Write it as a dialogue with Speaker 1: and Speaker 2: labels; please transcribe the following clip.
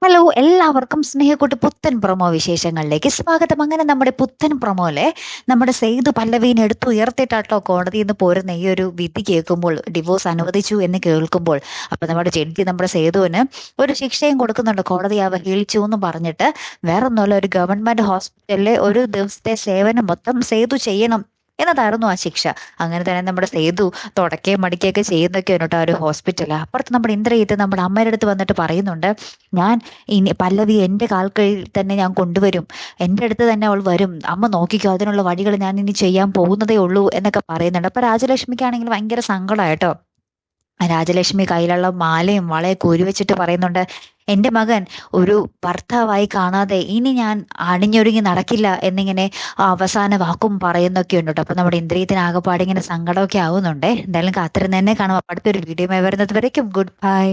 Speaker 1: Hello, എല്ലാവർക്കും സ്നേഹക്കൂട്ട് പുത്തൻ promo വിശേഷങ്ങളിലേക്ക് സ്വാഗതം. അങ്ങനെ നമ്മുടെ പുത്തൻ പ്രൊമോയിലെ നമ്മുടെ സേതു പല്ലവീനെ എടുത്തുയർത്തിയിട്ടാട്ടോ കോടതിയിൽ നിന്ന് പോരുന്ന ഈ ഒരു വിധി കേൾക്കുമ്പോൾ, ഡിവോഴ്സ് അനുവദിച്ചു എന്ന് കേൾക്കുമ്പോൾ, അപ്പൊ നമ്മുടെ ജഡ്ജി നമ്മുടെ സേതുവിന് ഒരു ശിക്ഷയും കൊടുക്കുന്നുണ്ട്. കോടതി അവഹേളിച്ചു എന്ന് പറഞ്ഞിട്ട് വേറൊന്നുമല്ല, ഒരു ഗവൺമെന്റ് ഹോസ്പിറ്റലിലെ ഒരു ദിവസത്തെ സേവനം മൊത്തം സേതു ചെയ്യണം എന്നതായിരുന്നു ആ ശിക്ഷ. അങ്ങനെ തന്നെ നമ്മുടെ സേതു തുടക്കുകയും മടിക്കുകയൊക്കെ ചെയ്യുന്നൊക്കെയാണ് കേട്ടോ ആ ഒരു ഹോസ്പിറ്റൽ. അപ്പുറത്ത് നമ്മുടെ ഇന്ദ്രജിത്ത് നമ്മുടെ അമ്മയുടെ അടുത്ത് വന്നിട്ട് പറയുന്നുണ്ട്, ഞാൻ ഇനി പല്ലവി എൻ്റെ കാൽക്കീഴിൽ തന്നെ ഞാൻ കൊണ്ടുവരും, എൻ്റെ അടുത്ത് തന്നെ അവൾ വരും, അമ്മ നോക്കിക്കോ, അതിനുള്ള വഴികൾ ഞാൻ ഇനി ചെയ്യാൻ പോകുന്നതേ ഉള്ളൂ എന്നൊക്കെ പറയുന്നുണ്ട്. അപ്പൊ രാജലക്ഷ്മിക്കാണെങ്കിൽ ഭയങ്കര സങ്കടമായിട്ടോ. രാജലക്ഷ്മി കയ്യിലുള്ള മാലയും വളയൊക്കെ ഉരുവെച്ചിട്ട് പറയുന്നുണ്ട്, എൻ്റെ മകൻ ഒരു ഭർത്താവായി കാണാതെ ഇനി ഞാൻ അണിഞ്ഞൊരുങ്ങി നടക്കില്ല എന്നിങ്ങനെ അവസാന വാക്കും പറയുന്നൊക്കെ ഉണ്ട് കേട്ടോ. അപ്പൊ നമ്മുടെ ഇന്ദ്രിയത്തിന് ആകെപ്പാടെ ഇങ്ങനെ സങ്കടമൊക്കെ ആവുന്നുണ്ട്. എന്തായാലും കാത്തിരുന്ന് തന്നെ കാണാം. അപ്പൊ അടുത്തൊരു വീഡിയോ വരുന്നത് വരയ്ക്കും ഗുഡ് ബൈ.